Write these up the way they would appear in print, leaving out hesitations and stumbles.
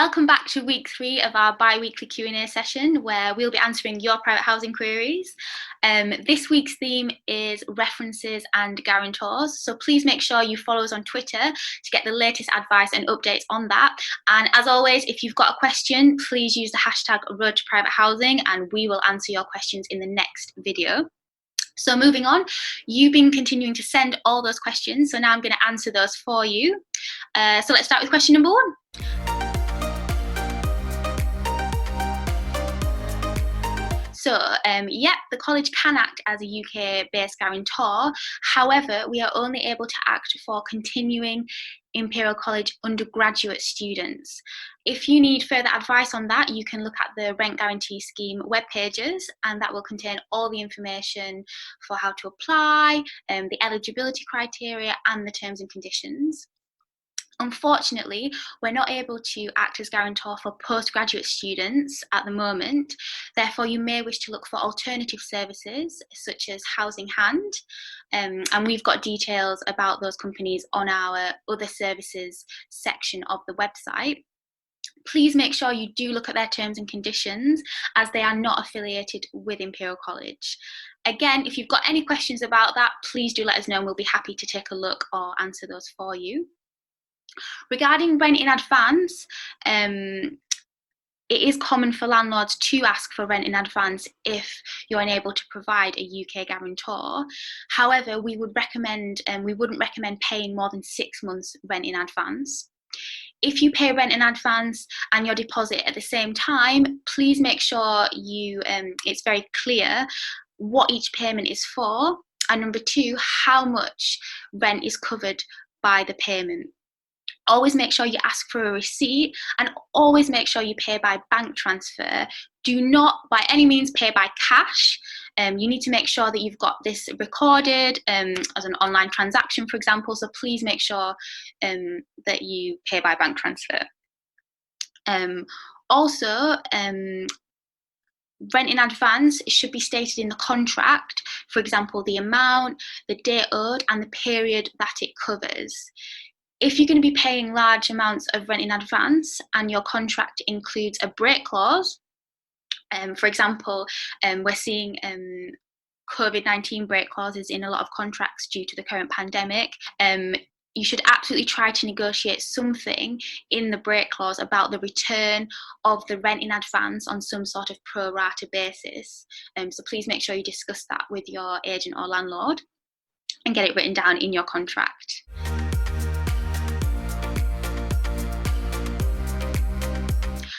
Welcome back to week 3 of our bi-weekly Q&A session where we'll be answering your private housing queries. This week's theme is references and guarantors, so please make sure you follow us on Twitter to get the latest advice and updates on that. And as always, if you've got a question, please use the hashtag RoadToPrivateHousing and we will answer your questions in the next video. So moving on, you've been continuing to send all those questions, so now I'm going to answer those for you. So let's start with question number 1. So, the college can act as a UK-based guarantor. However, we are only able to act for continuing Imperial College undergraduate students. If you need further advice on that, you can look at the Rent Guarantee Scheme web pages, and that will contain all the information for how to apply, the eligibility criteria, and the terms and conditions. Unfortunately, we're not able to act as guarantor for postgraduate students at the moment. Therefore, you may wish to look for alternative services such as Housing Hand, and we've got details about those companies on our other services section of the website. Please make sure you do look at their terms and conditions as they are not affiliated with Imperial College. Again, if you've got any questions about that, please do let us know and we'll be happy to take a look or answer those for you. Regarding rent in advance, it is common for landlords to ask for rent in advance if you're unable to provide a UK guarantor. However, we wouldn't recommend paying more than 6 months rent in advance. If you pay rent in advance and your deposit at the same time, please make sure it's very clear what each payment is for, and number 2, how much rent is covered by the payment. Always make sure you ask for a receipt and always make sure you pay by bank transfer. Do not by any means pay by cash. You need to make sure that you've got this recorded as an online transaction, for example, so please make sure that you pay by bank transfer. Also, rent in advance should be stated in the contract, for example, the amount, the date owed, and the period that it covers. If you're going to be paying large amounts of rent in advance and your contract includes a break clause, for example, we're seeing COVID-19 break clauses in a lot of contracts due to the current pandemic, you should absolutely try to negotiate something in the break clause about the return of the rent in advance on some sort of pro rata basis. So please make sure you discuss that with your agent or landlord and get it written down in your contract.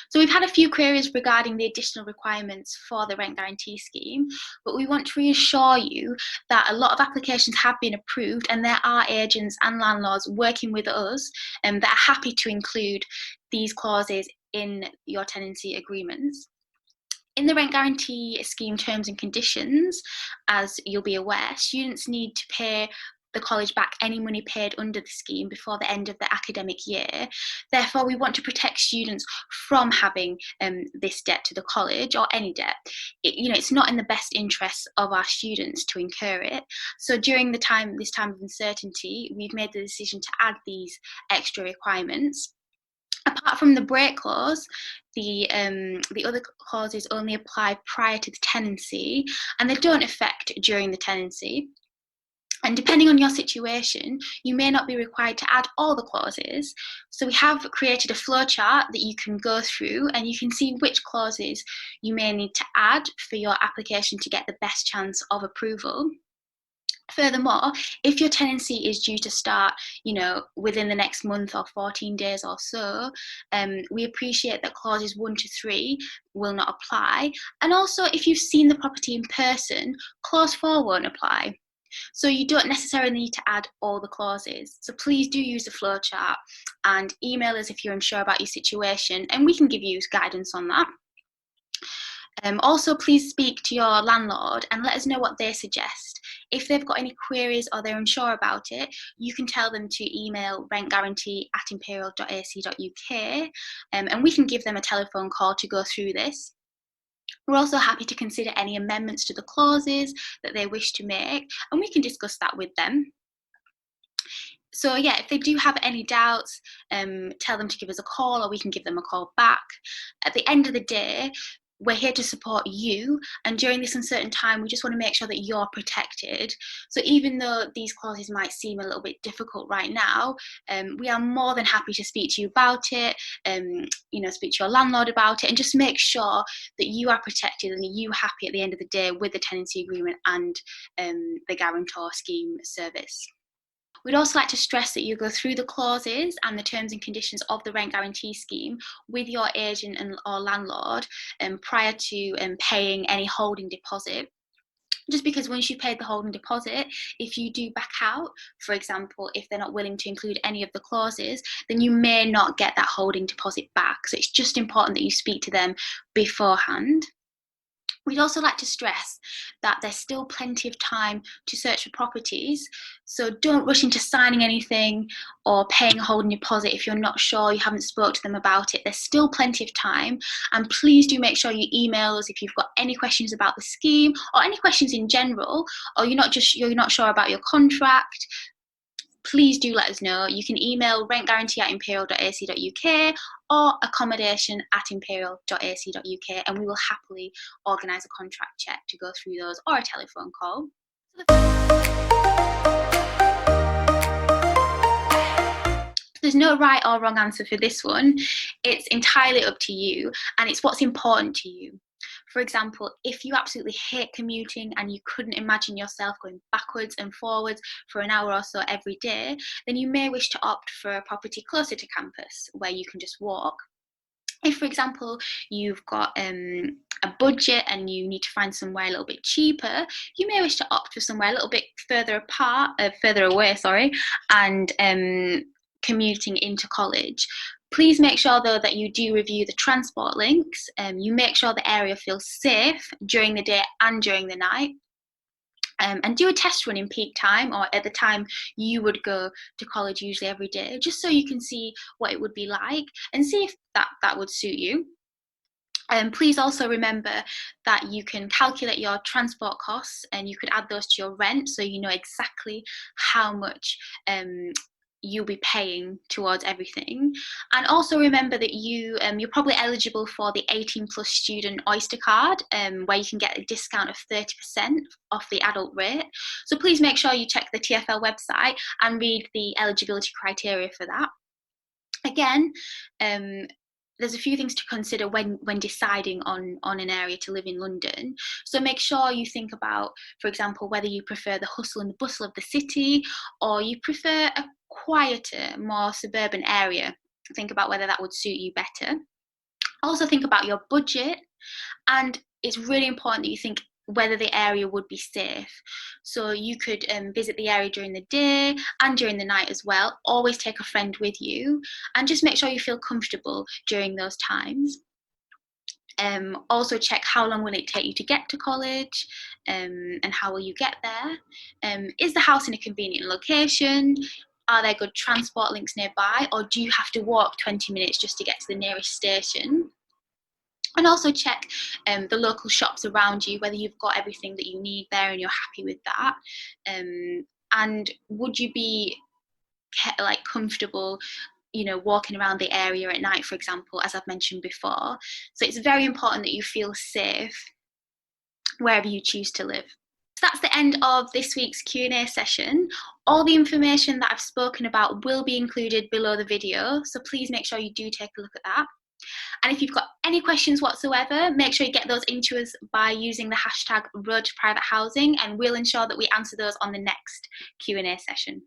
So we've had a few queries regarding the additional requirements for the Rent Guarantee Scheme, but we want to reassure you that a lot of applications have been approved and there are agents and landlords working with us that are happy to include these clauses in your tenancy agreements. In the Rent Guarantee Scheme terms and conditions, as you'll be aware, students need to pay the college back any money paid under the scheme before the end of the academic year. Therefore, we want to protect students from having this debt to the college or any debt. It's not in the best interests of our students to incur it. So during this time of uncertainty, we've made the decision to add these extra requirements. Apart from the break clause, the other clauses only apply prior to the tenancy and they don't affect during the tenancy. And depending on your situation, you may not be required to add all the clauses. So we have created a flowchart that you can go through and you can see which clauses you may need to add for your application to get the best chance of approval. Furthermore, if your tenancy is due to start, within the next month or 14 days or so, we appreciate that clauses 1 to 3 will not apply. And also, if you've seen the property in person, clause 4 won't apply. So you don't necessarily need to add all the clauses. So please do use the flowchart and email us if you're unsure about your situation and we can give you guidance on that. Also, please speak to your landlord and let us know what they suggest. If they've got any queries or they're unsure about it, you can tell them to email rentguarantee@imperial.ac.uk and we can give them a telephone call to go through this. We're also happy to consider any amendments to the clauses that they wish to make, and we can discuss that with them. So yeah, if they do have any doubts, tell them to give us a call, or we can give them a call back. At the end of the day, we're here to support you, and during this uncertain time, we just want to make sure that you're protected. So even though these clauses might seem a little bit difficult right now, we are more than happy to speak to you about it, speak to your landlord about it, and just make sure that you are protected and that you are happy at the end of the day with the tenancy agreement and the guarantor scheme service. We'd also like to stress that you go through the clauses and the terms and conditions of the rent guarantee scheme with your agent or landlord prior to paying any holding deposit. Just because once you've paid the holding deposit, if you do back out, for example, if they're not willing to include any of the clauses, then you may not get that holding deposit back. So it's just important that you speak to them beforehand. We'd also like to stress that there's still plenty of time to search for properties, so don't rush into signing anything or paying a holding deposit if you're not sure, you haven't spoke to them about it. There's still plenty of time, and please do make sure you email us if you've got any questions about the scheme or any questions in general, or you're not sure about your contract. Please do let us know. You can email rentguarantee@imperial.ac.uk or accommodation@imperial.ac.uk, and we will happily organise a contract check to go through those, or a telephone call. There's no right or wrong answer for this one. It's entirely up to you, and it's what's important to you. For example, if you absolutely hate commuting and you couldn't imagine yourself going backwards and forwards for an hour or so every day, then you may wish to opt for a property closer to campus where you can just walk. If, for example, you've got a budget and you need to find somewhere a little bit cheaper, you may wish to opt for somewhere a little bit further away, and commuting into college. Please make sure, though, that you do review the transport links. You make sure the area feels safe during the day and during the night. And do a test run in peak time, or at the time you would go to college usually every day, just so you can see what it would be like and see if that would suit you. Please also remember that you can calculate your transport costs, and you could add those to your rent, so you know exactly how much you'll be paying towards everything. And also remember that you're probably eligible for the 18 plus student Oyster card, where you can get a discount of 30% off the adult rate. So please make sure you check the TfL website and read the eligibility criteria for that. Again, there's a few things to consider when deciding on an area to live in London. So make sure you think about, for example, whether you prefer the hustle and the bustle of the city, or you prefer a quieter, more suburban area. Think about whether that would suit you better. Also think about your budget, and it's really important that you think whether the area would be safe. So you could visit the area during the day and during the night as well. Always take a friend with you, and just make sure you feel comfortable during those times. Also check how long will it take you to get to college, and how will you get there. Is the house in a convenient location? Are there good transport links nearby, or do you have to walk 20 minutes just to get to the nearest station? And also check the local shops around you, whether you've got everything that you need there and you're happy with that. And would you be comfortable, walking around the area at night, for example, as I've mentioned before. So it's very important that you feel safe wherever you choose to live. So that's the end of this week's Q&A session. All the information that I've spoken about will be included below the video, so please make sure you do take a look at that. And if you've got any questions whatsoever, make sure you get those into us by using the hashtag RoadToPrivateHousing, and we'll ensure that we answer those on the next Q&A session.